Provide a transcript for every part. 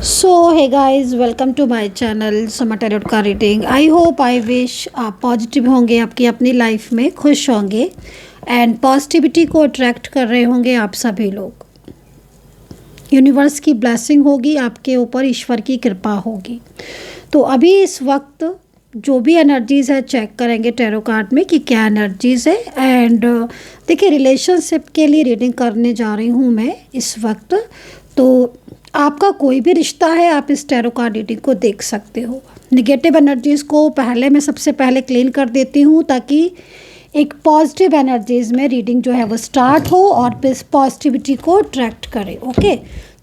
So hey guys, welcome to my channel Sama tarot का reading. I hope I wish आप positive होंगे, आपकी अपनी लाइफ में खुश होंगे एंड पॉजिटिविटी को अट्रैक्ट कर रहे होंगे आप सभी लोग। यूनिवर्स की ब्लेसिंग होगी आपके ऊपर, ईश्वर की कृपा होगी। तो अभी इस वक्त जो भी एनर्जीज़ है चेक करेंगे टैरो कार्ड में कि क्या एनर्जीज़ है। एंड देखिए, रिलेशनशिप के लिए रीडिंग करने जा रही हूँ मैं इस वक्त। तो आपका कोई भी रिश्ता है, आप इस टैरो कार्ड रीडिंग को देख सकते हो। निगेटिव एनर्जीज़ को मैं सबसे पहले क्लीन कर देती हूँ ताकि एक पॉजिटिव एनर्जीज़ में रीडिंग जो है वो स्टार्ट हो और इस पॉजिटिविटी को अट्रैक्ट करे। ओके,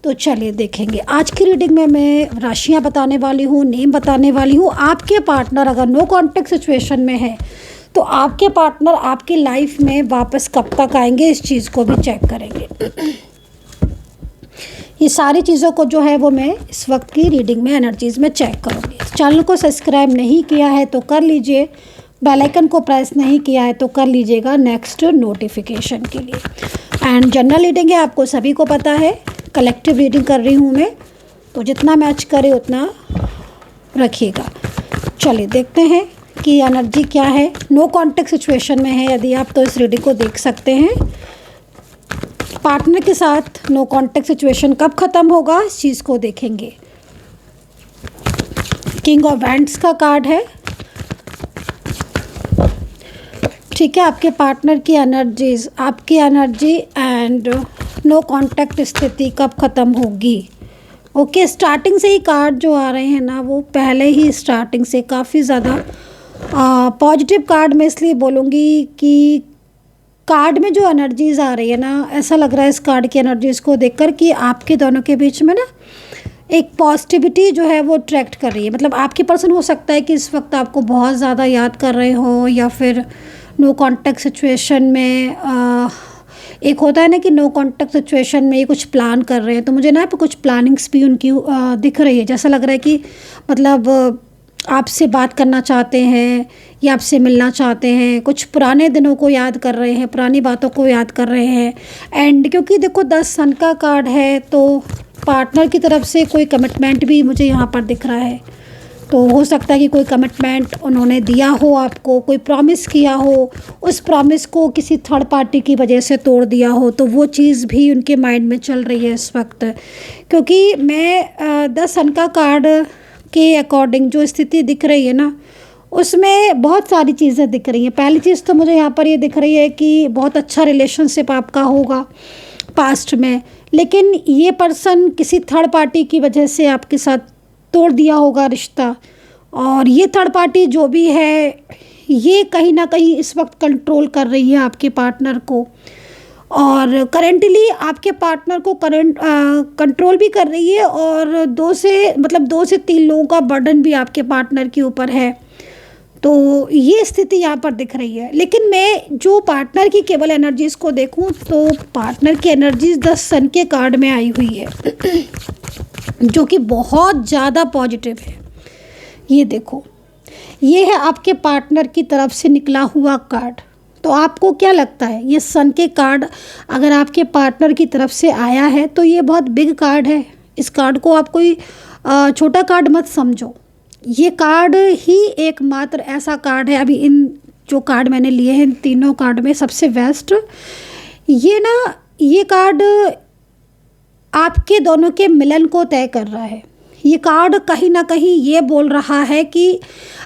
तो चलिए देखेंगे। आज की रीडिंग में मैं राशियाँ बताने वाली हूँ, नेम बताने वाली हूँ। आपके पार्टनर अगर नो कॉन्टेक्ट सिचुएशन में है तो आपके पार्टनर आपकी लाइफ में वापस कब तक आएंगे, इस चीज़ को भी चेक करेंगे। ये सारी चीज़ों को जो है वो मैं इस वक्त की रीडिंग में एनर्जीज़ में चेक करूँगी। चैनल को सब्सक्राइब नहीं किया है तो कर लीजिए, बेल आइकन को प्रेस नहीं किया है तो कर लीजिएगा नेक्स्ट नोटिफिकेशन के लिए। एंड जनरल रीडिंग है, आपको सभी को पता है। कलेक्टिव रीडिंग कर रही हूँ मैं, तो जितना मैच करे उतना रखिएगा। चलिए देखते हैं कि एनर्जी क्या है। नो कॉन्टेक्ट सिचुएशन में है यदि आप, तो इस रीडिंग को देख सकते हैं। पार्टनर के साथ नो कॉन्टेक्ट सिचुएशन कब ख़त्म होगा, इस चीज़ को देखेंगे। किंग ऑफ वैंड्स का कार्ड है, ठीक है। आपके पार्टनर की एनर्जीज, आपकी एनर्जी एंड नो कॉन्टेक्ट स्थिति कब ख़त्म होगी। ओके, स्टार्टिंग से ही कार्ड जो आ रहे हैं ना, वो पहले ही स्टार्टिंग से काफ़ी ज़्यादा पॉजिटिव कार्ड मैं इसलिए बोलूँगी कि कार्ड में जो एनर्जीज़ आ रही है ना, ऐसा लग रहा है इस कार्ड की एनर्जीज़ को देखकर कि आपके दोनों के बीच में ना एक पॉजिटिविटी जो है वो अट्रैक्ट कर रही है। मतलब आपकी पर्सन हो सकता है कि इस वक्त आपको बहुत ज़्यादा याद कर रहे हो, या फिर नो कॉन्टेक्ट सिचुएशन में एक होता है ना कि नो कॉन्टेक्ट सिचुएशन में ये कुछ प्लान कर रहे हैं। तो मुझे ना कुछ प्लानिंग्स भी उनकी दिख रही है। जैसा लग रहा है कि मतलब आपसे बात करना चाहते हैं या आपसे मिलना चाहते हैं, कुछ पुराने दिनों को याद कर रहे हैं, पुरानी बातों को याद कर रहे हैं। एंड क्योंकि देखो 10 सन का कार्ड है, तो पार्टनर की तरफ से कोई कमिटमेंट भी मुझे यहाँ पर दिख रहा है। तो हो सकता है कि कोई कमिटमेंट उन्होंने दिया हो आपको, कोई प्रॉमिस किया हो, उस प्रॉमिस को किसी थर्ड पार्टी की वजह से तोड़ दिया हो, तो वो चीज़ भी उनके माइंड में चल रही है इस वक्त। क्योंकि मैं 10 सन का कार्ड के अकॉर्डिंग जो स्थिति दिख रही है ना, उसमें बहुत सारी चीज़ें दिख रही हैं। पहली चीज़ तो मुझे यहाँ पर ये दिख रही है कि बहुत अच्छा रिलेशनशिप आपका होगा पास्ट में, लेकिन ये पर्सन किसी थर्ड पार्टी की वजह से आपके साथ तोड़ दिया होगा रिश्ता। और ये थर्ड पार्टी जो भी है, ये कहीं ना कहीं इस वक्त कंट्रोल कर रही है आपके पार्टनर को, और करेंटली आपके पार्टनर को कंट्रोल भी कर रही है। और दो से तीन लोगों का बर्डन भी आपके पार्टनर के ऊपर है। तो ये स्थिति यहाँ पर दिख रही है। लेकिन मैं जो पार्टनर की केवल एनर्जीज़ को देखूँ तो पार्टनर की एनर्जीज़ 10 सन के कार्ड में आई हुई है जो कि बहुत ज़्यादा पॉजिटिव है। ये देखो, ये है आपके पार्टनर की तरफ से निकला हुआ कार्ड। तो आपको क्या लगता है, ये सन के कार्ड अगर आपके पार्टनर की तरफ से आया है तो ये बहुत बिग कार्ड है। इस कार्ड को आप कोई छोटा कार्ड मत समझो। ये कार्ड ही एकमात्र ऐसा कार्ड है अभी इन जो कार्ड मैंने लिए हैं, इन तीनों कार्ड में सबसे बेस्ट ये कार्ड आपके दोनों के मिलन को तय कर रहा है। ये कार्ड कहीं ना कहीं ये बोल रहा है कि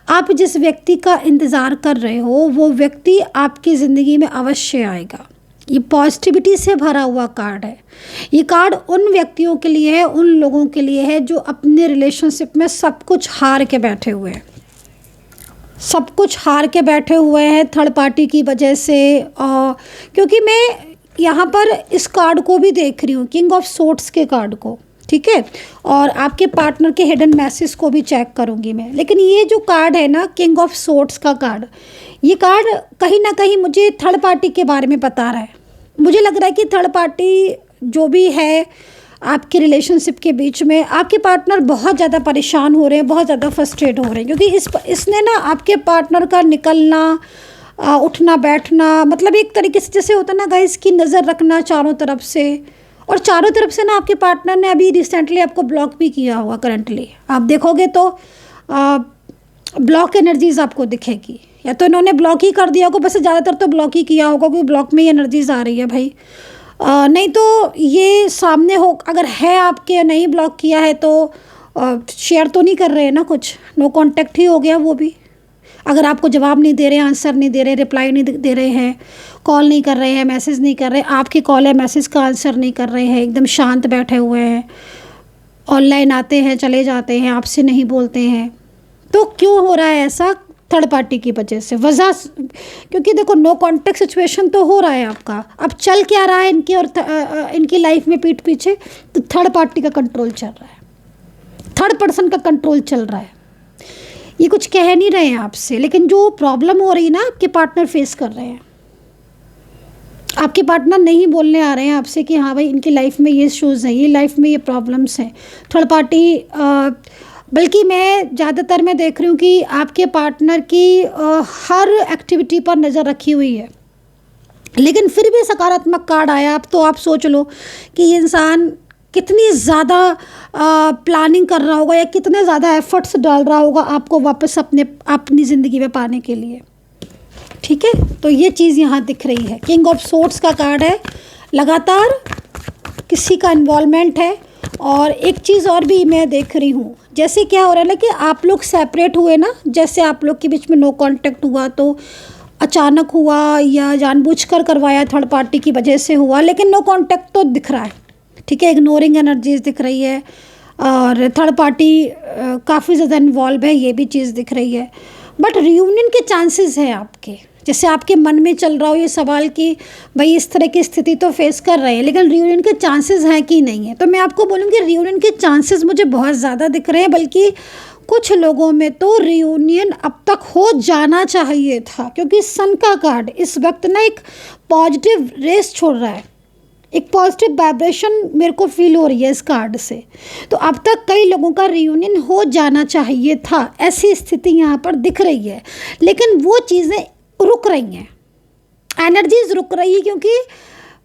आप जिस व्यक्ति का इंतज़ार कर रहे हो वो व्यक्ति आपकी ज़िंदगी में अवश्य आएगा। ये पॉजिटिविटी से भरा हुआ कार्ड है। ये कार्ड उन व्यक्तियों के लिए है, उन लोगों के लिए है जो अपने रिलेशनशिप में सब कुछ हार के बैठे हुए हैं, सब कुछ हार के बैठे हुए हैं थर्ड पार्टी की वजह से। क्योंकि मैं यहाँ पर इस कार्ड को भी देख रही हूँ, किंग ऑफ सोर्ड्स के कार्ड को, ठीक है, और आपके पार्टनर के हिडन मैसेज को भी चेक करूँगी मैं। लेकिन ये जो कार्ड है ना, किंग ऑफ सोर्ड्स का कार्ड, ये कार्ड कहीं ना कहीं मुझे थर्ड पार्टी के बारे में बता रहा है। मुझे लग रहा है कि थर्ड पार्टी जो भी है आपके रिलेशनशिप के बीच में, आपके पार्टनर बहुत ज़्यादा परेशान हो रहे हैं, बहुत ज़्यादा फ्रस्ट्रेट हो रहे हैं। क्योंकि इसने ना आपके पार्टनर का निकलना, उठना बैठना, मतलब एक तरीके से जैसे होता है ना गाइस की नज़र रखना चारों तरफ से, और चारों तरफ से ना आपके पार्टनर ने अभी रिसेंटली आपको ब्लॉक भी किया होगा। करंटली आप देखोगे तो ब्लॉक एनर्जीज आपको दिखेगी, या तो इन्होंने ब्लॉक ही कर दिया होगा, बस ज़्यादातर तो ब्लॉक ही किया होगा क्योंकि ब्लॉक में ही एनर्जीज आ रही है भाई। नहीं तो ये सामने हो, अगर है आपके नहीं ब्लॉक किया है तो शेयर तो नहीं कर रहे हैं ना कुछ, नो कांटेक्ट ही हो गया वो भी। अगर आपको जवाब नहीं दे रहे, आंसर नहीं दे रहे, रिप्लाई नहीं दे रहे हैं, कॉल नहीं कर रहे हैं, मैसेज नहीं कर रहे, आपकी कॉल है मैसेज का आंसर नहीं कर रहे हैं, एकदम शांत बैठे हुए हैं, ऑनलाइन आते हैं चले जाते हैं, आपसे नहीं बोलते हैं, तो क्यों हो रहा है ऐसा? थर्ड पार्टी की वजह से। वजह क्योंकि देखो नो कॉन्टेक्ट सिचुएशन तो हो रहा है आपका। अब चल क्या रहा है इनकी और इनकी लाइफ में पीठ पीछे? तो थर्ड पार्टी का कंट्रोल चल रहा है, थर्ड पर्सन का कंट्रोल चल रहा है। ये कुछ कह नहीं रहे हैं आपसे, लेकिन जो प्रॉब्लम हो रही है ना आपके पार्टनर फेस कर रहे हैं। आपके पार्टनर नहीं बोलने आ रहे हैं आपसे कि हाँ भाई इनकी लाइफ में ये इश्यूज़ हैं, ये लाइफ में ये प्रॉब्लम्स हैं। थर्ड पार्टी बल्कि मैं ज़्यादातर मैं देख रही हूँ कि आपके पार्टनर की हर एक्टिविटी पर नज़र रखी हुई है, लेकिन फिर भी सकारात्मक कार्ड आया। अब तो आप सोच लो कि ये इंसान कितनी ज़्यादा प्लानिंग कर रहा होगा या कितने ज़्यादा एफर्ट्स डाल रहा होगा आपको वापस अपनी ज़िंदगी में पाने के लिए। ठीक है, तो ये चीज़ यहाँ दिख रही है। किंग ऑफ सोर्ड्स का कार्ड है, लगातार किसी का इन्वॉल्वमेंट है। और एक चीज़ और भी मैं देख रही हूँ, जैसे क्या हो रहा है ना कि आप लोग सेपरेट हुए ना, जैसे आप लोग के बीच में नो कांटेक्ट हुआ तो अचानक हुआ या जानबूझकर करवाया थर्ड पार्टी की वजह से हुआ, लेकिन नो कांटेक्ट तो दिख रहा है। ठीक है, इग्नोरिंग एनर्जीज दिख रही है और थर्ड पार्टी काफ़ी ज़्यादा इन्वॉल्व है, ये भी चीज़ दिख रही है। बट रियूनियन के चांसेस हैं आपके, जैसे आपके मन में चल रहा हो ये सवाल कि भाई इस तरह की स्थिति तो फेस कर रहे हैं, लेकिन रियूनियन के चांसेस हैं कि नहीं है, तो मैं आपको बोलूँगी रियूनियन के चांसेस मुझे बहुत ज़्यादा दिख रहे हैं। बल्कि कुछ लोगों में तो रियूनियन अब तक हो जाना चाहिए था, क्योंकि सन का कार्ड इस वक्त ना एक पॉजिटिव रेस छोड़ रहा है, एक पॉजिटिव वाइब्रेशन मेरे को फील हो रही है इस कार्ड से। तो अब तक कई लोगों का रियूनियन हो जाना चाहिए था, ऐसी स्थिति यहाँ पर दिख रही है, लेकिन वो चीज़ें रुक रही हैं, एनर्जीज रुक रही है, क्योंकि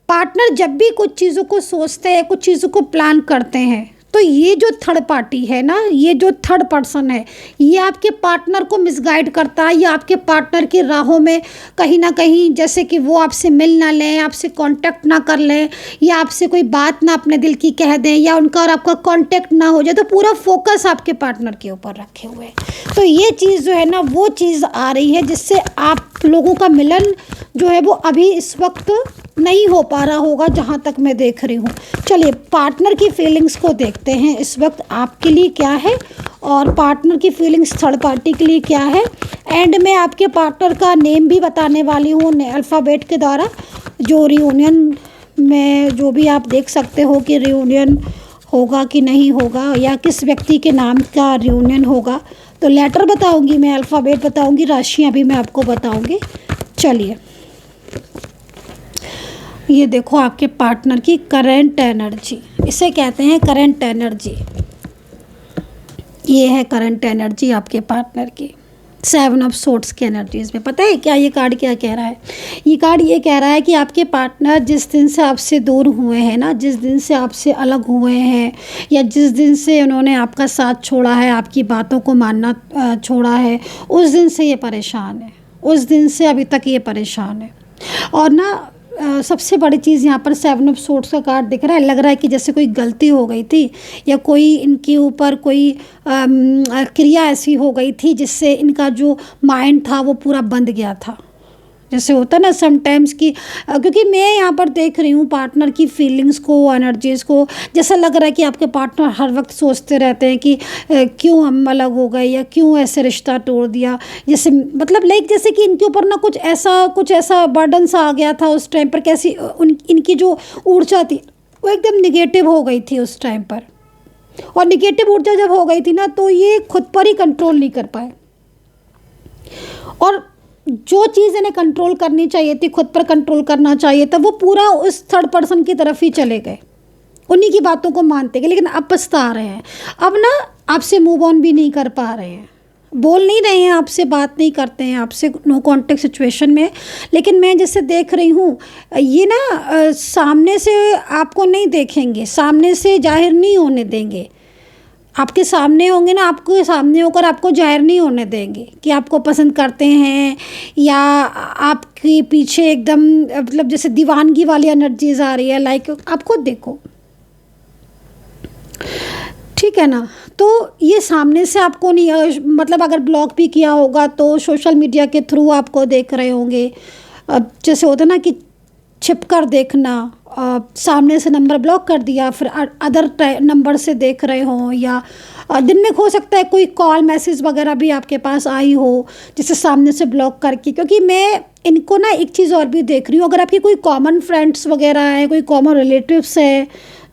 पार्टनर जब भी कुछ चीज़ों को सोचते हैं, कुछ चीज़ों को प्लान करते हैं, तो ये जो थर्ड पार्टी है ना, ये जो थर्ड पर्सन है, ये आपके पार्टनर को मिसगाइड करता है, या आपके पार्टनर की राहों में कहीं ना कहीं, जैसे कि वो आपसे मिल ना लें, आपसे कांटेक्ट ना कर लें, या आपसे कोई बात ना अपने दिल की कह दें, या उनका और आपका कांटेक्ट ना हो जाए, तो पूरा फोकस आपके पार्टनर के ऊपर रखे हुए हैं। तो ये चीज़ जो है ना, वो चीज़ आ रही है जिससे आप लोगों का मिलन जो है वो अभी इस वक्त नहीं हो पा रहा होगा, जहाँ तक मैं देख रही हूँ। चलिए पार्टनर की फीलिंग्स को देखते हैं, इस वक्त आपके लिए क्या है और पार्टनर की फीलिंग्स थर्ड पार्टी के लिए क्या है। एंड में आपके पार्टनर का नेम भी बताने वाली हूँ अल्फ़ाबेट के द्वारा, जो रियूनियन में जो भी आप देख सकते हो कि रियूनियन होगा कि नहीं होगा, या किस व्यक्ति के नाम का रियूनियन होगा। तो लेटर बताऊँगी मैं, अल्फ़ाबेट बताऊँगी, राशियाँ भी मैं आपको बताऊँगी। चलिए ये देखो आपके पार्टनर की करंट एनर्जी, इसे कहते हैं करंट एनर्जी। ये है करंट एनर्जी आपके पार्टनर की, 7 ऑफ सोर्ड्स की एनर्जीज में। पता है क्या ये कार्ड क्या कह रहा है? ये कार्ड ये कह रहा है कि आपके पार्टनर जिस दिन से आपसे दूर हुए हैं ना, जिस दिन से आपसे अलग हुए हैं, या जिस दिन से उन्होंने आपका साथ छोड़ा है, आपकी बातों को मानना छोड़ा है, उस दिन से ये परेशान है, उस दिन से अभी तक ये परेशान है। और ना सबसे बड़ी चीज़ यहाँ पर 7 ऑफ सोर्ड्स का कार्ड दिख रहा है, लग रहा है कि जैसे कोई गलती हो गई थी, या कोई इनके ऊपर कोई क्रिया ऐसी हो गई थी जिससे इनका जो माइंड था वो पूरा बंद गया था। जैसे होता है ना समटाइम्स कि क्योंकि मैं यहाँ पर देख रही हूँ पार्टनर की फीलिंग्स को, एनर्जीज़ को, जैसा लग रहा है कि आपके पार्टनर हर वक्त सोचते रहते हैं कि क्यों हम अलग हो गए, या क्यों ऐसे रिश्ता तोड़ दिया। जैसे मतलब लाइक जैसे कि इनके ऊपर ना कुछ ऐसा बर्डन सा आ गया था उस टाइम पर, कैसी इनकी जो ऊर्जा थी वो एकदम निगेटिव हो गई थी उस टाइम पर। और निगेटिव ऊर्जा जब हो गई थी ना, तो ये खुद पर ही कंट्रोल नहीं कर पाए, और जो चीज़ इन्हें कंट्रोल करनी चाहिए थी, खुद पर कंट्रोल करना चाहिए था, वो पूरा उस थर्ड पर्सन की तरफ ही चले गए, उन्हीं की बातों को मानते गए। लेकिन अब पछता रहे हैं, अब ना आपसे मूव ऑन भी नहीं कर पा रहे हैं, बोल नहीं रहे हैं आपसे, बात नहीं करते हैं आपसे, नो कांटेक्ट सिचुएशन में। लेकिन मैं जैसे देख रही हूँ ये ना सामने से आपको नहीं देखेंगे, सामने से जाहिर नहीं होने देंगे। आपके सामने होंगे ना, आपको सामने होकर आपको जाहिर नहीं होने देंगे कि आपको पसंद करते हैं, या आपके पीछे एकदम मतलब जैसे दीवानगी वाली एनर्जीज आ रही है, लाइक आप खुद देखो, ठीक है ना। तो ये सामने से आपको नहीं, मतलब अगर ब्लॉक भी किया होगा तो सोशल मीडिया के थ्रू आपको देख रहे होंगे। अब जैसे होता ना कि छिप कर देखना, सामने से नंबर ब्लॉक कर दिया, फिर अदर नंबर से देख रहे हो, या दिन में हो सकता है कोई कॉल मैसेज वगैरह भी आपके पास आई हो जिसे सामने से ब्लॉक करके। क्योंकि मैं इनको ना एक चीज़ और भी देख रही हूँ, अगर आपकी कोई कॉमन फ्रेंड्स वगैरह हैं, कोई कॉमन रिलेटिव्स हैं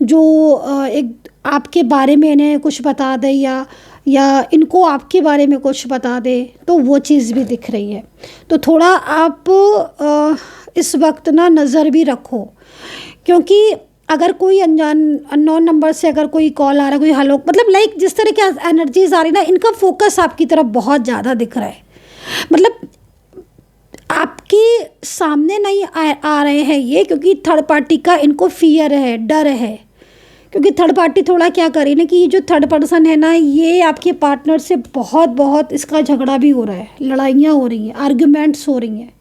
जो एक आपके बारे में इन्हें कुछ बता दे, या इनको आपके बारे में कुछ बता दे, तो वो चीज़ भी दिख रही है। तो थोड़ा आप इस वक्त ना नज़र भी रखो, क्योंकि अगर कोई अननोन नंबर से अगर कोई कॉल आ रहा है, कोई हेलो, मतलब लाइक जिस तरह की एनर्जीज आ रही ना, इनका फोकस आपकी तरफ बहुत ज़्यादा दिख रहा है। मतलब आपके सामने नहीं आ रहे हैं ये, क्योंकि थर्ड पार्टी का इनको फियर है, डर है। क्योंकि थर्ड पार्टी थोड़ा क्या करे ना कि ये जो थर्ड पर्सन है ना, ये आपके पार्टनर से बहुत बहुत इसका झगड़ा भी हो रहा है, लड़ाइयाँ हो रही हैं, आर्ग्यूमेंट्स हो रही हैं,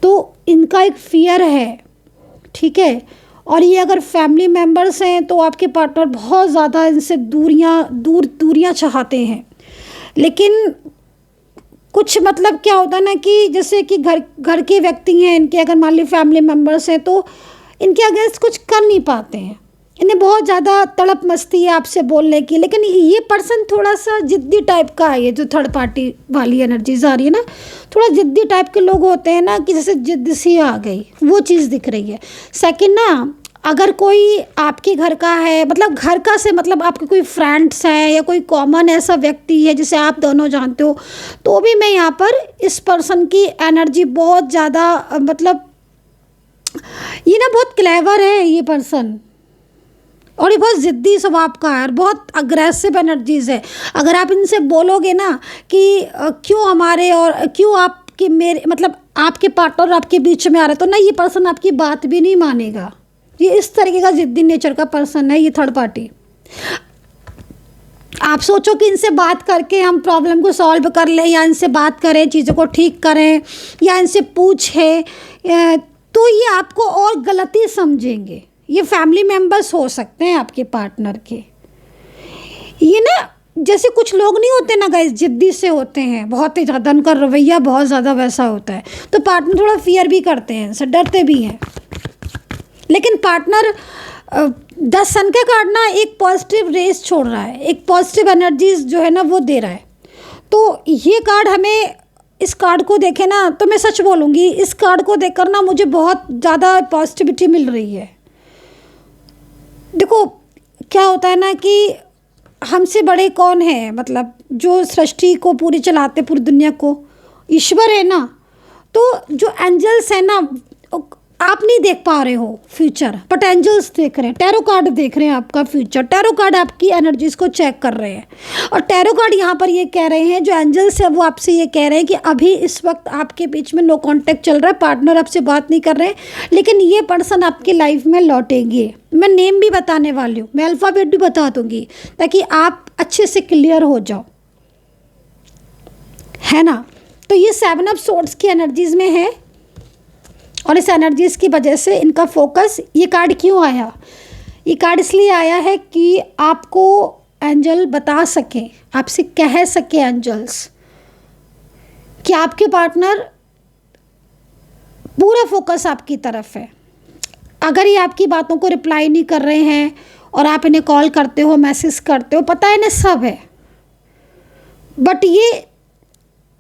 तो इनका एक फियर है, ठीक है। और ये अगर फैमिली मेम्बर्स हैं तो आपके पार्टनर बहुत ज़्यादा इनसे दूरियाँ चाहते हैं। लेकिन कुछ मतलब क्या होता है ना कि जैसे कि घर के व्यक्ति हैं इनके, अगर मान ली फैमिली मेम्बर्स हैं, तो इनके अगेंस्ट कुछ कर नहीं पाते हैं, इन्हें बहुत ज़्यादा तड़प मस्ती है आपसे बोलने की। लेकिन ये पर्सन थोड़ा सा ज़िद्दी टाइप का है, ये जो थर्ड पार्टी वाली एनर्जीज आ रही है ना, थोड़ा ज़िद्दी टाइप के लोग होते हैं ना, कि जैसे ज़िद्द सी आ गई, वो चीज़ दिख रही है। सेकंड ना, अगर कोई आपके घर का है, मतलब घर का से मतलब आपके कोई फ्रेंड्स हैं या कोई कॉमन ऐसा व्यक्ति है जिसे आप दोनों जानते हो, तो भी मैं यहाँ पर इस पर्सन की एनर्जी बहुत ज़्यादा, मतलब ये ना बहुत क्लेवर है ये पर्सन, और ये बहुत ज़िद्दी स्वभाव का है और बहुत अग्रेसिव एनर्जीज़ है। अगर आप इनसे बोलोगे ना कि क्यों हमारे और क्यों आपके मेरे मतलब आपके पार्टनर आपके बीच में आ रहे, तो ना ये पर्सन आपकी बात भी नहीं मानेगा। ये इस तरीके का ज़िद्दी नेचर का पर्सन है ये थर्ड पार्टी। आप सोचो कि इनसे बात करके हम प्रॉब्लम को सॉल्व कर लें, या इनसे बात करें, चीज़ों को ठीक करें, या इनसे पूछें, तो ये आपको और गलती समझेंगे। ये फैमिली मेम्बर्स हो सकते हैं आपके पार्टनर के। ये ना जैसे कुछ लोग नहीं होते ना गाइस, जिद्दी से होते हैं, बहुत ही ज़्यादा उनका रवैया बहुत ज़्यादा वैसा होता है, तो पार्टनर थोड़ा फियर भी करते हैं, इनसे डरते भी हैं। लेकिन पार्टनर 10 सन का कार्ड ना एक पॉजिटिव रेस छोड़ रहा है, एक पॉजिटिव एनर्जीज जो है ना वो दे रहा है। तो ये कार्ड हमें, इस कार्ड को देखे ना तो मैं सच बोलूँगी, इस कार्ड को देखकर ना मुझे बहुत ज़्यादा पॉजिटिविटी मिल रही है। देखो क्या होता है ना कि हमसे बड़े कौन है, मतलब जो सृष्टि को पूरी चलाते, पूरी दुनिया को, ईश्वर है ना। तो जो एंजल्स है ना, आप नहीं देख पा रहे हो फ्यूचर, बट एंजल्स देख रहे हैं, टैरो कार्ड देख रहे हैं आपका फ्यूचर। टैरो कार्ड आपकी एनर्जीज को चेक कर रहे हैं, और टैरो कार्ड यहाँ पर ये कह रहे हैं, जो एंजल्स है वो आपसे ये कह रहे हैं कि अभी इस वक्त आपके बीच में नो कांटेक्ट चल रहा है, पार्टनर आपसे बात नहीं कर रहे हैं, लेकिन ये पर्सन आपकी लाइफ में लौटेंगे। मैं नेम भी बताने वाली हूँ, मैं अल्फ़ाबेट भी बता दूँगी, ताकि आप अच्छे से क्लियर हो जाओ, है ना। तो ये 7 ऑफ सोर्ड्स की एनर्जीज में है, और इस एनर्जीज की वजह से इनका फोकस, ये कार्ड क्यों आया, ये कार्ड इसलिए आया है कि आपको एंजल बता सके, आपसे कह सके एंजल्स कि आपके पार्टनर पूरा फोकस आपकी तरफ है। अगर ये आपकी बातों को रिप्लाई नहीं कर रहे हैं और आप इन्हें कॉल करते हो, मैसेज करते हो, पता है इन्हें सब है, बट ये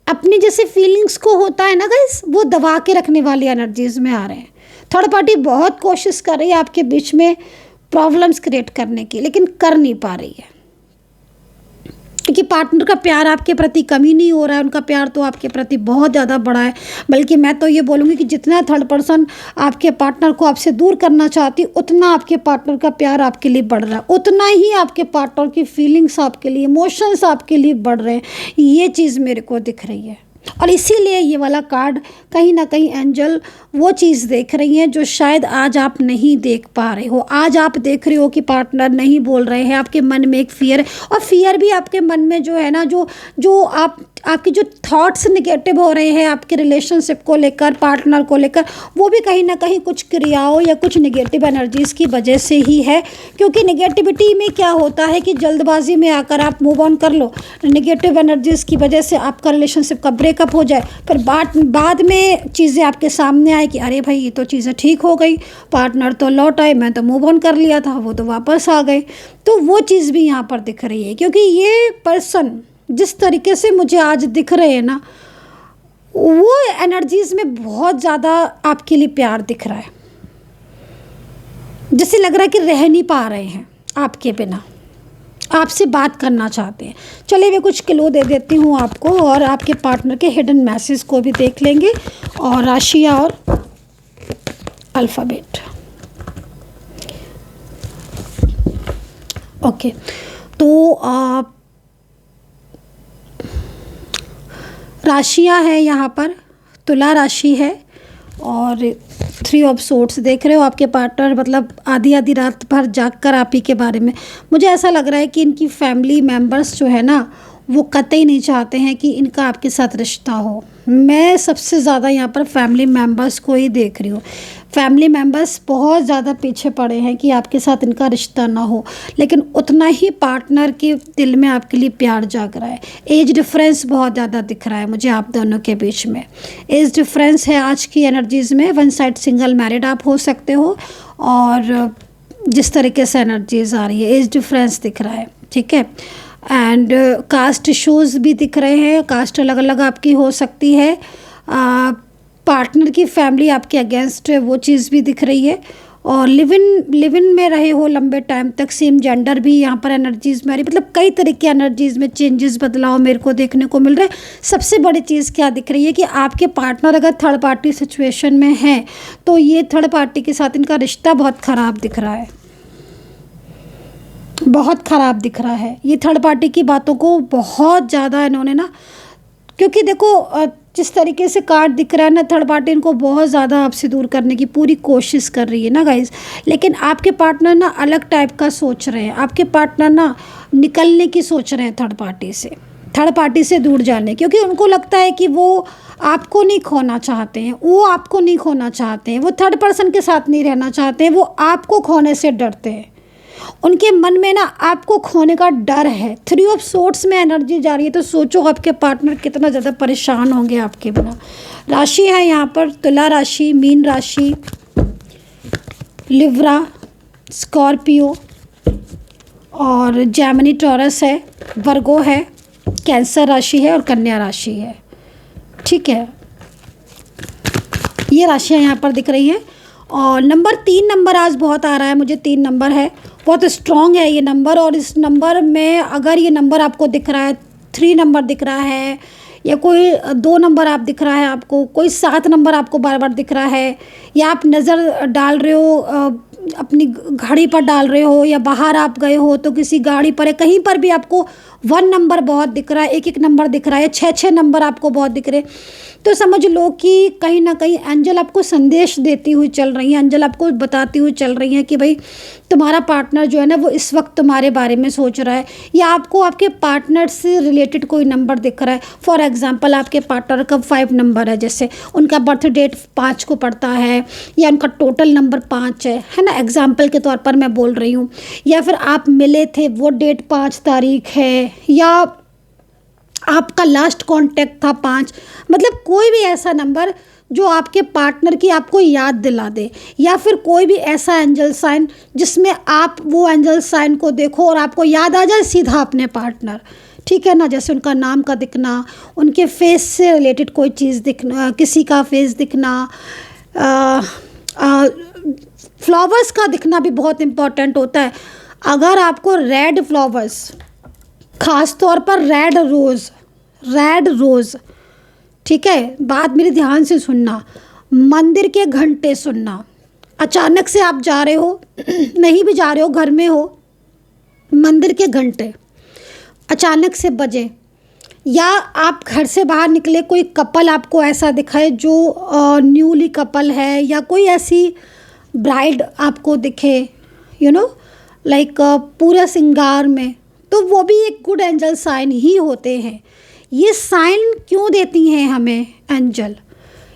अपनी जैसे फीलिंग्स को होता है ना गाइस, वो दबा के रखने वाली एनर्जीज में आ रहे हैं। थर्ड पार्टी बहुत कोशिश कर रही है आपके बीच में प्रॉब्लम्स क्रिएट करने की, लेकिन कर नहीं पा रही है, क्योंकि पार्टनर का प्यार आपके प्रति कमी नहीं हो रहा है, उनका प्यार तो आपके प्रति बहुत ज़्यादा बड़ा है। बल्कि मैं तो ये बोलूँगी कि जितना थर्ड पर्सन आपके पार्टनर को आपसे दूर करना चाहती, उतना आपके पार्टनर का प्यार आपके लिए बढ़ रहा है, उतना ही आपके पार्टनर की फीलिंग्स आपके लिए, इमोशंस आपके लिए बढ़ रहे हैं। ये चीज़ मेरे को दिख रही है और इसीलिए ये वाला कार्ड कहीं ना कहीं एंजल वो चीज़ देख रही हैं जो शायद आज आप नहीं देख पा रहे हो। आज आप देख रहे हो कि पार्टनर नहीं बोल रहे हैं, आपके मन में एक फियर है, और फियर भी आपके मन में जो है ना, जो आपकी जो थॉट्स निगेटिव हो रहे हैं आपके रिलेशनशिप को लेकर, पार्टनर को लेकर, वो भी कहीं ना कहीं कुछ क्रियाओं या कुछ निगेटिव एनर्जीज़ की वजह से ही है। क्योंकि निगेटिविटी में क्या होता है कि जल्दबाजी में आकर आप मूव ऑन कर लो, निगेटिव एनर्जीज़ की वजह से आपका रिलेशनशिप का ब्रेकअप हो जाए, फिर बाद में चीज़ें आपके सामने आए कि अरे भाई ये तो चीज़ें ठीक हो गई, पार्टनर तो लौट आए, मैं तो मूव ऑन कर लिया था, वो तो वापस आ गए। तो वो चीज़ भी यहाँ पर दिख रही है, क्योंकि ये पर्सन जिस तरीके से मुझे आज दिख रहे हैं ना, वो एनर्जीज़ में बहुत ज़्यादा आपके लिए प्यार दिख रहा है, जैसे लग रहा है कि रह नहीं पा रहे हैं आपके बिना, आपसे बात करना चाहते हैं। चलिए मैं कुछ क्लू दे देती हूँ आपको, और आपके पार्टनर के हिडन मैसेज को भी देख लेंगे, और राशियाँ और अल्फ़ाबेट। ओके, तो राशियाँ हैं यहाँ पर, तुला राशि है और 3 ऑफ सोर्ट्स देख रहे हो। आपके पार्टनर मतलब आधी आधी रात भर जागकर आप ही के बारे में, मुझे ऐसा लग रहा है कि इनकी फैमिली मेम्बर्स जो है ना, वो कतई नहीं चाहते हैं कि इनका आपके साथ रिश्ता हो। मैं सबसे ज़्यादा यहाँ पर फैमिली मेम्बर्स को ही देख रही हूँ। फैमिली मेम्बर्स बहुत ज़्यादा पीछे पड़े हैं कि आपके साथ इनका रिश्ता ना हो, लेकिन उतना ही पार्टनर के दिल में आपके लिए प्यार जाग रहा है। एज डिफरेंस बहुत ज़्यादा दिख रहा है मुझे आप दोनों के बीच में, एज डिफरेंस है आज की एनर्जीज़ में। वन साइड सिंगल मैरिड आप हो सकते हो, और जिस तरीके से एनर्जीज आ रही है एज डिफरेंस दिख रहा है, ठीक है। एंड कास्ट इशूज़ भी दिख रहे हैं, कास्ट अलग अलग आपकी हो सकती है। पार्टनर की फैमिली आपके अगेंस्ट है, वो चीज़ भी दिख रही है। और लिव इन में रहे हो लंबे टाइम तक, सेम जेंडर भी यहाँ पर एनर्जीज़ में आ रही, मतलब कई तरह की एनर्जीज़ में चेंजेस, बदलाव मेरे को देखने को मिल रहा है। सबसे बड़ी चीज़ क्या दिख रही है कि आपके पार्टनर अगर थर्ड पार्टी सिचुएशन में है, तो ये थर्ड पार्टी के साथ इनका रिश्ता बहुत ख़राब दिख रहा है, बहुत ख़राब दिख रहा है। ये थर्ड पार्टी की बातों को बहुत ज़्यादा इन्होंने ना, क्योंकि देखो जिस तरीके से कार्ड दिख रहा है ना, थर्ड पार्टी इनको बहुत ज़्यादा आपसे दूर करने की पूरी कोशिश कर रही है ना गाइस। लेकिन आपके पार्टनर ना अलग टाइप का सोच रहे हैं, आपके पार्टनर ना निकलने की सोच रहे हैं थर्ड पार्टी से दूर जाने, क्योंकि उनको लगता है कि वो आपको नहीं खोना चाहते हैं, वो आपको नहीं खोना चाहते हैं, वो थर्ड पर्सन के साथ नहीं रहना चाहते हैं, वो आपको खोने से डरते हैं। उनके मन में ना आपको खोने का डर है। 3 ऑफ सोर्ट्स में एनर्जी जा रही है, तो सोचो आपके पार्टनर कितना ज़्यादा परेशान होंगे आपके बिना। राशि है यहाँ पर तुला राशि, मीन राशि, लिब्रा, स्कॉर्पियो और जेमिनी टॉरस है, वर्गो है, कैंसर राशि है और कन्या राशि है, ठीक है। ये राशियाँ यहाँ पर दिख रही हैं। और नंबर 3 नंबर आज बहुत आ रहा है मुझे, 3 नंबर है, बहुत स्ट्रॉन्ग है ये नंबर। और इस नंबर में अगर ये नंबर आपको दिख रहा है, 3 नंबर दिख रहा है, या कोई 2 नंबर आप दिख रहा है आपको, कोई 7 नंबर आपको बार बार दिख रहा है, या आप नज़र डाल रहे हो अपनी घड़ी पर डाल रहे हो, या बाहर आप गए हो तो किसी गाड़ी पर है, कहीं पर भी आपको 1 नंबर बहुत दिख रहा है, 1 नंबर दिख रहा है, 6 नंबर आपको बहुत दिख रहे, तो समझ लो कि कहीं ना कहीं एंजल आपको संदेश देती हुई चल रही है, एंजल आपको बताती हुई चल रही है कि भाई तुम्हारा पार्टनर जो है ना, वो इस वक्त तुम्हारे बारे में सोच रहा है, या आपको आपके पार्टनर से रिलेटेड कोई नंबर दिख रहा है। फॉर एग्जांपल आपके पार्टनर का 5 नंबर है, जैसे उनका बर्थ डेट 5 को पड़ता है, या उनका टोटल नंबर 5 है ना, एग्जाम्पल के तौर पर मैं बोल रही हूँ। या फिर आप मिले थे, वो डेट 5 तारीख है, या आपका लास्ट कांटेक्ट था 5, मतलब कोई भी ऐसा नंबर जो आपके पार्टनर की आपको याद दिला दे, या फिर कोई भी ऐसा एंजल साइन जिसमें आप वो एंजल साइन को देखो और आपको याद आ जाए सीधा अपने पार्टनर, ठीक है ना। जैसे उनका नाम का दिखना, उनके फेस से रिलेटेड कोई चीज़ दिखना, किसी का फेस दिखना, फ्लावर्स का दिखना भी बहुत इम्पॉर्टेंट होता है। अगर आपको रेड फ्लावर्स ख़ास तौर पर रेड रोज़, रेड रोज़, ठीक है। बात मेरी ध्यान से सुनना, मंदिर के घंटे सुनना। अचानक से आप जा रहे हो नहीं भी जा रहे हो, घर में हो, मंदिर के घंटे अचानक से बजे, या आप घर से बाहर निकले, कोई कपल आपको ऐसा दिखाए जो न्यूली कपल है, या कोई ऐसी ब्राइड आपको दिखे, यू नो लाइक पूरा श्रृंगार में, तो वो भी एक गुड एंजल साइन ही होते हैं। ये साइन क्यों देती हैं हमें एंजल?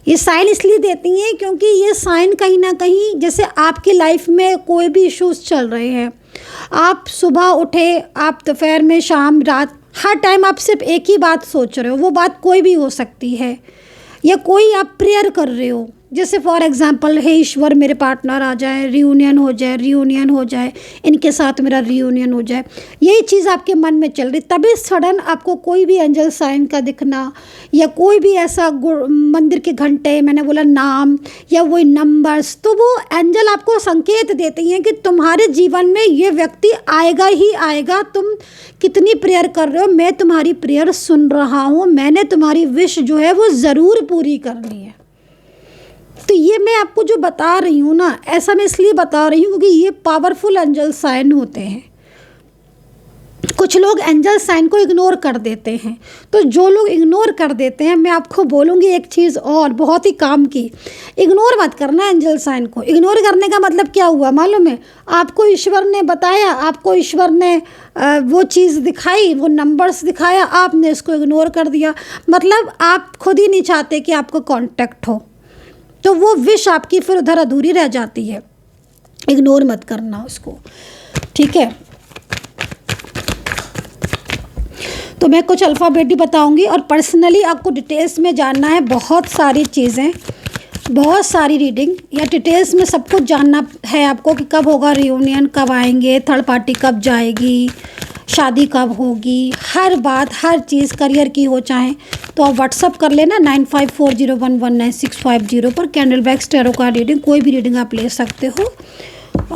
ये साइन इसलिए देती हैं क्योंकि ये साइन कहीं ना कहीं, जैसे आपकी लाइफ में कोई भी इश्यूज चल रहे हैं, आप सुबह उठे, आप दोपहर में, शाम, रात, हर टाइम आप सिर्फ एक ही बात सोच रहे हो, वो बात कोई भी हो सकती है, या कोई आप प्रेयर कर रहे हो, जैसे फॉर एग्जांपल, हे ईश्वर मेरे पार्टनर आ जाए, रियूनियन हो जाए, रियूनियन हो जाए, इनके साथ मेरा रियूनियन हो जाए, यही चीज़ आपके मन में चल रही, तभी सडन आपको कोई भी एंजल साइन का दिखना, या कोई भी ऐसा मंदिर के घंटे, मैंने बोला नाम, या वही नंबर्स, तो वो एंजल आपको संकेत देती हैं कि तुम्हारे जीवन में ये व्यक्ति आएगा ही आएगा। तुम कितनी प्रेयर कर रहे हो, मैं तुम्हारी प्रेयर सुन रहा हूँ, मैंने तुम्हारी विश जो है वो ज़रूर पूरी करनी है। तो ये मैं आपको जो बता रही हूँ ना, ऐसा मैं इसलिए बता रही हूँ क्योंकि ये पावरफुल एंजल साइन होते हैं। कुछ लोग एंजल साइन को इग्नोर कर देते हैं, तो जो लोग इग्नोर कर देते हैं, मैं आपको बोलूँगी एक चीज़ और बहुत ही काम की, इग्नोर मत करना एंजल साइन को। इग्नोर करने का मतलब क्या हुआ मालूम है? आपको ईश्वर ने बताया, आपको ईश्वर ने वो चीज़ दिखाई, वो नंबर्स दिखाया, आपने इसको इग्नोर कर दिया, मतलब आप खुद ही नहीं चाहते कि आपको कॉन्टैक्ट हो, तो वो विश आपकी फिर उधर अधूरी रह जाती है। इग्नोर मत करना उसको, ठीक है। तो मैं कुछ अल्फ़ाबेट ही बताऊंगी, और पर्सनली आपको डिटेल्स में जानना है बहुत सारी चीज़ें, बहुत सारी रीडिंग या डिटेल्स में सब कुछ जानना है आपको कि कब होगा रियूनियन, कब आएंगे, थर्ड पार्टी कब जाएगी, शादी कब होगी, हर बात, हर चीज़, करियर की हो चाहे, तो आप व्हाट्सअप कर लेना 9540119650 पर। कैंडल बैग्स टैरो का रीडिंग, कोई भी रीडिंग आप ले सकते हो,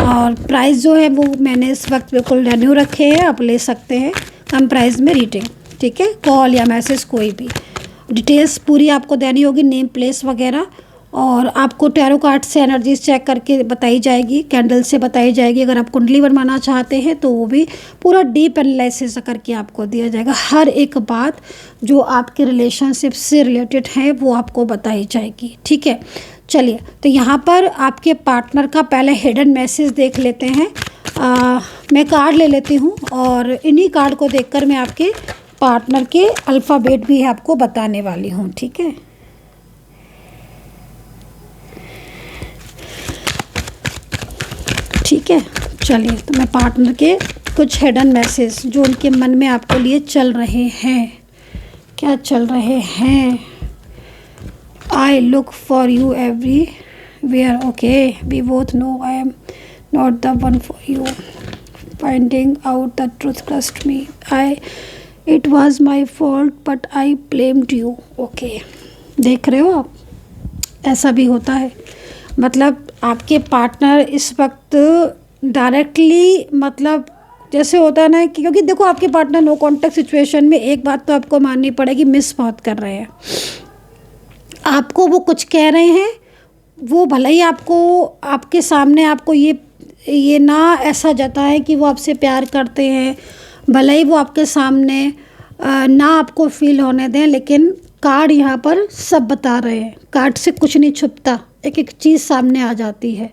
और प्राइस जो है वो मैंने इस वक्त बिल्कुल रेन्यू रखे हैं, आप ले सकते हैं कम प्राइस में रीडिंग, ठीक है। कॉल या मैसेज कोई भी, डिटेल्स पूरी आपको देनी होगी, नेम प्लेस वगैरह, और आपको टैरो कार्ड से एनर्जीज चेक करके बताई जाएगी, कैंडल से बताई जाएगी। अगर आप कुंडली बनवाना चाहते हैं तो वो भी पूरा डीप एनालिसिस करके आपको दिया जाएगा। हर एक बात जो आपके रिलेशनशिप से रिलेटेड है वो आपको बताई जाएगी, ठीक है। चलिए, तो यहाँ पर आपके पार्टनर का पहले हिडन मैसेज देख लेते हैं। मैं कार्ड ले लेती हूँ, और इन्हीं कार्ड को देखकर मैं आपके पार्टनर के अल्फ़ाबेट भी आपको बताने वाली हूँ, ठीक है। ठीक है, चलिए, तो मैं पार्टनर के कुछ हिडन मैसेज जो उनके मन में आपको लिए चल रहे हैं, क्या चल रहे हैं। I look for you everywhere, okay, we both know I am not the one for you, finding out the truth, trust me, it was my fault but I blamed you, okay. देख रहे हो आप, ऐसा भी होता है, मतलब आपके पार्टनर इस वक्त डायरेक्टली, मतलब जैसे होता है ना, क्योंकि देखो आपके पार्टनर नो कॉन्टेक्ट सिचुएशन में, एक बात तो आपको माननी पड़ेगी, मिस बहुत कर रहे हैं आपको। वो कुछ कह रहे हैं, वो भले ही आपको, आपके सामने आपको ये ना ऐसा जताए कि वो आपसे प्यार करते हैं, भले ही वो आपके सामने ना आपको फील होने दें, लेकिन कार्ड यहाँ पर सब बता रहे हैं। कार्ड से कुछ नहीं छुपता, एक एक चीज़ सामने आ जाती है,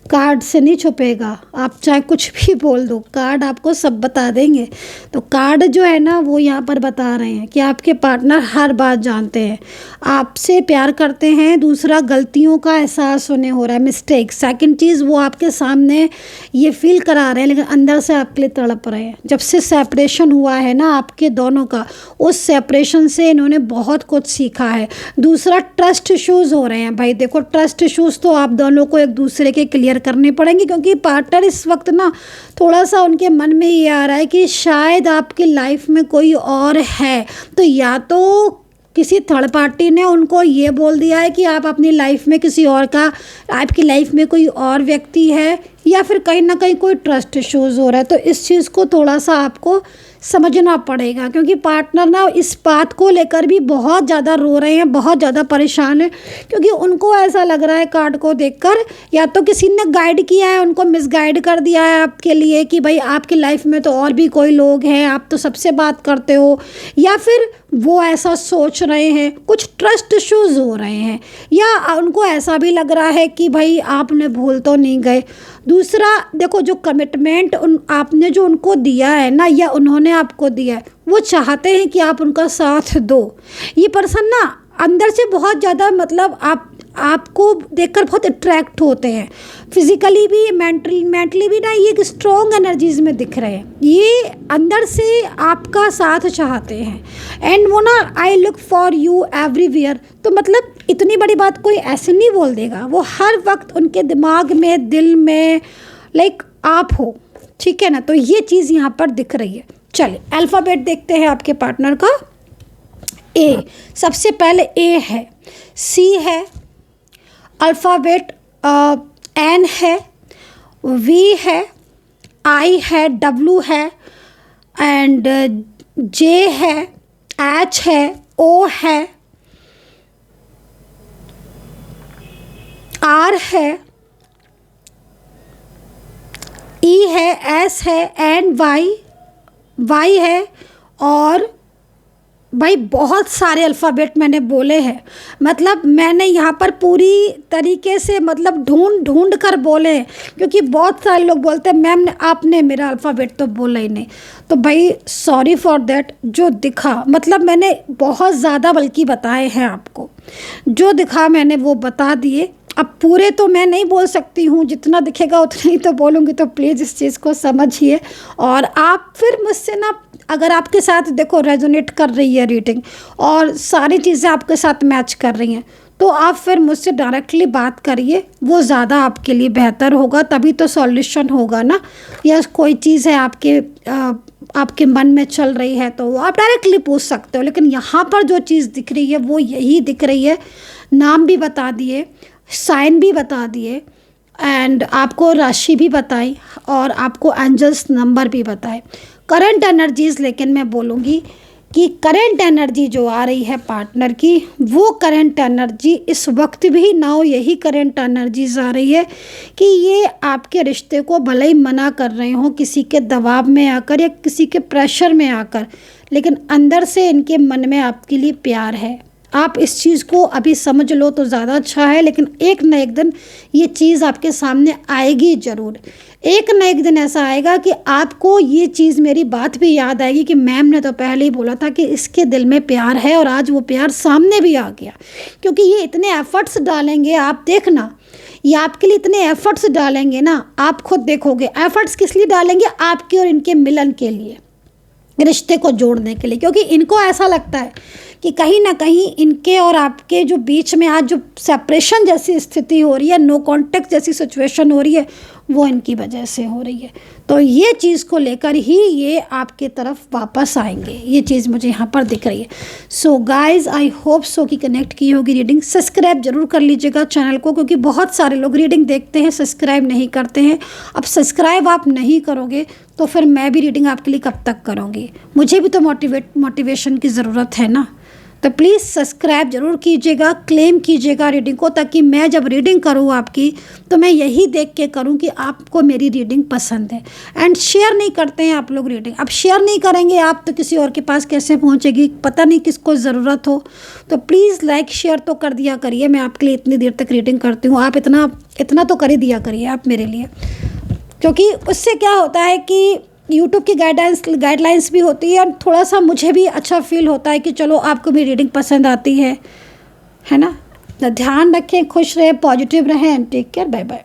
कार्ड से नहीं छुपेगा, आप चाहे कुछ भी बोल दो, कार्ड आपको सब बता देंगे। तो कार्ड जो है ना, वो यहाँ पर बता रहे हैं कि आपके पार्टनर हर बात जानते हैं, आपसे प्यार करते हैं। दूसरा, गलतियों का एहसास उन्हें हो रहा है, मिस्टेक। सेकंड चीज़, वो आपके सामने ये फील करा रहे हैं, लेकिन अंदर से आपके लिए तड़प रहे हैं। जब से सेपरेशन हुआ है ना आपके दोनों का, उस सेपरेशन से इन्होंने बहुत कुछ सीखा है। दूसरा, ट्रस्ट इश्यूज़ हो रहे हैं भाई। देखो, ट्रस्ट इश्यूज़ तो आप दोनों को एक दूसरे के क्लियर करने पड़ेंगे, क्योंकि पार्टनर इस वक्त ना थोड़ा सा उनके मन में ये आ रहा है कि शायद आपकी लाइफ में कोई और है। तो या तो किसी थर्ड पार्टी ने उनको ये बोल दिया है कि आप अपनी लाइफ में किसी और का, आपकी लाइफ में कोई और व्यक्ति है, या फिर कहीं ना कहीं कोई ट्रस्ट इश्यूज़ हो रहा है। तो इस चीज़ को थोड़ा सा आपको समझना पड़ेगा, क्योंकि पार्टनर ना इस बात को लेकर भी बहुत ज़्यादा रो रहे हैं, बहुत ज़्यादा परेशान है, क्योंकि उनको ऐसा लग रहा है कार्ड को देखकर या तो किसी ने गाइड किया है, उनको मिसगाइड कर दिया है आपके लिए कि भाई आपकी लाइफ में तो और भी कोई लोग हैं, आप तो सबसे बात करते हो, या फिर वो ऐसा सोच रहे हैं, कुछ ट्रस्ट इश्यूज हो रहे हैं, या उनको ऐसा भी लग रहा है कि भाई आपने भूल तो नहीं गए। दूसरा देखो, जो कमिटमेंट आपने जो उनको दिया है ना, या उन्होंने आपको दिया है, वो चाहते हैं कि आप उनका साथ दो। ये पर्सन ना अंदर से बहुत ज़्यादा मतलब आपको देखकर बहुत अट्रैक्ट होते हैं, फिजिकली भी मेंटली भी ना, ये स्ट्रॉन्ग एनर्जीज में दिख रहे हैं, ये अंदर से आपका साथ चाहते हैं। एंड वो ना आई लुक फॉर यू एवरीवेयर, तो मतलब इतनी बड़ी बात कोई ऐसे नहीं बोल देगा, वो हर वक्त उनके दिमाग में, दिल में लाइक आप हो, ठीक है ना। तो ये चीज़ यहाँ पर दिख रही है। चलिए अल्फ़ाबेट देखते हैं आपके पार्टनर का। ए, सबसे पहले ए है, सी है, अल्फ़ाबेट एन है, वी है, आई है, डब्ल्यू है, एंड जे है, एच है, ओ है, आर है, ई है, एस है, एंड वाई है। और भाई बहुत सारे अल्फ़ाबेट मैंने बोले हैं, मतलब मैंने यहाँ पर पूरी तरीके से मतलब ढूंढ कर बोले हैं, क्योंकि बहुत सारे लोग बोलते हैं मैम आपने मेरा अल्फ़ाबेट तो बोला ही नहीं। तो भाई सॉरी फॉर देट, जो दिखा मतलब मैंने बहुत ज़्यादा बल्कि बताए हैं आपको, जो दिखा मैंने वो बता दिए। अब पूरे तो मैं नहीं बोल सकती हूँ, जितना दिखेगा उतना ही तो बोलूँगी, तो प्लीज़ इस चीज़ को समझिए। और आप फिर मुझसे ना, अगर आपके साथ देखो रेजोनेट कर रही है रीडिंग और सारी चीज़ें आपके साथ मैच कर रही हैं, तो आप फिर मुझसे डायरेक्टली बात करिए, वो ज़्यादा आपके लिए बेहतर होगा, तभी तो सॉल्यूशन होगा ना। या कोई चीज़ है आपके मन में चल रही है तो आप डायरेक्टली पूछ सकते हो, लेकिन यहाँ पर जो चीज़ दिख रही है वो यही दिख रही है। नाम भी बता दिए, साइन भी बता दिए, एंड आपको राशि भी बताई, और आपको एंजल्स नंबर भी बताए। करंट एनर्जीज़, लेकिन मैं बोलूँगी कि करंट एनर्जी जो आ रही है पार्टनर की, वो करंट एनर्जी इस वक्त भी नाउ यही करंट एनर्जीज आ रही है कि ये आपके रिश्ते को भले ही मना कर रहे हो किसी के दबाव में आकर या किसी के प्रेशर में आकर, लेकिन अंदर से इनके मन में आपके लिए प्यार है। आप इस चीज़ को अभी समझ लो तो ज़्यादा अच्छा है, लेकिन एक न एक दिन ये चीज़ आपके सामने आएगी ज़रूर। एक न एक दिन ऐसा आएगा कि आपको ये चीज़, मेरी बात भी याद आएगी कि मैम ने तो पहले ही बोला था कि इसके दिल में प्यार है, और आज वो प्यार सामने भी आ गया, क्योंकि ये इतने एफ़र्ट्स डालेंगे, आप देखना, ये आपके लिए इतने एफ़र्ट्स डालेंगे ना, आप खुद देखोगे। एफ़र्ट्स किस लिए डालेंगे? आपके और इनके मिलन के लिए, रिश्ते को जोड़ने के लिए, क्योंकि इनको ऐसा लगता है कि कहीं ना कहीं इनके और आपके जो बीच में आज जो सेपरेशन जैसी स्थिति हो रही है, नो कांटेक्ट जैसी सिचुएशन हो रही है, वो इनकी वजह से हो रही है। तो ये चीज़ को लेकर ही ये आपके तरफ वापस आएंगे, ये चीज़ मुझे यहाँ पर दिख रही है। So guys, I hope so कि कनेक्ट की होगी रीडिंग। सब्सक्राइब जरूर कर लीजिएगा चैनल को, क्योंकि बहुत सारे लोग रीडिंग देखते हैं, सब्सक्राइब नहीं करते हैं। अब सब्सक्राइब आप नहीं करोगे तो फिर मैं भी रीडिंग आपके लिए कब तक करूँगी? मुझे भी तो मोटिवेशन की ज़रूरत है ना। तो प्लीज़ सब्सक्राइब जरूर कीजिएगा, क्लेम कीजिएगा रीडिंग को, ताकि मैं जब रीडिंग करूँ आपकी, तो मैं यही देख के करूँ कि आपको मेरी रीडिंग पसंद है। एंड शेयर नहीं करते हैं आप लोग रीडिंग, अब शेयर नहीं करेंगे आप तो किसी और के पास कैसे पहुँचेगी, पता नहीं किसको ज़रूरत हो। तो प्लीज़ लाइक शेयर तो कर दिया करिए, मैं आपके लिए इतनी देर तक रीडिंग करती हूँ, आप इतना तो कर ही दिया करिए आप मेरे लिए, क्योंकि उससे क्या होता है कि यूट्यूब की गाइडलाइंस भी होती है, और थोड़ा सा मुझे भी अच्छा फील होता है कि चलो आपको भी रीडिंग पसंद आती है ना। ध्यान रखें, खुश रहें, पॉजिटिव रहें, and take care, bye bye.